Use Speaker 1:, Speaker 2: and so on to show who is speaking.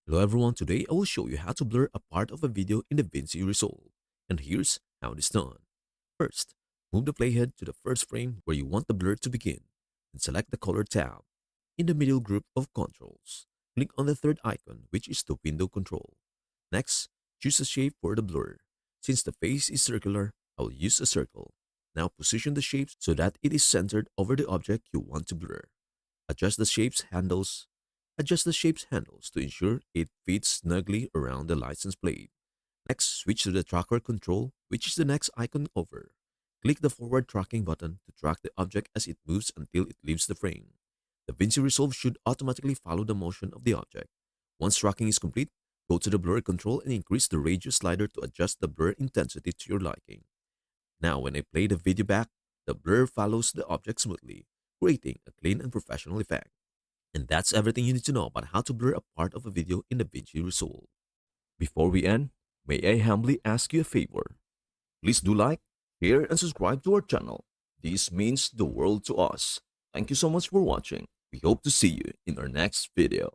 Speaker 1: Hello everyone, today I will show you how to blur a part of a video in DaVinci Resolve. And here's how it is done. First, move the playhead to the first frame where you want the blur to begin, and select the Color tab. In the middle group of controls, click on the third icon, which is the window control. Next, choose a shape for the blur. Since the face is circular, I will use a circle. Now position the shape so that it is centered over the object you want to blur. Adjust the shape's handles Adjust the shape's handles to ensure it fits snugly around the license plate. Next, switch to the tracker control, which is the next icon over. Click the forward tracking button to track the object as it moves until it leaves the frame. DaVinci Resolve should automatically follow the motion of the object. Once tracking is complete, go to the blur control and increase the radius slider to adjust the blur intensity to your liking. Now, when I play the video back, the blur follows the object smoothly, creating a clean and professional effect. And that's everything you need to know about how to blur a part of a video in DaVinci Resolve. Before we end, may I humbly ask you a favor? Please do like, share, and subscribe to our channel. This means the world to us. Thank you so much for watching. We hope to see you in our next video.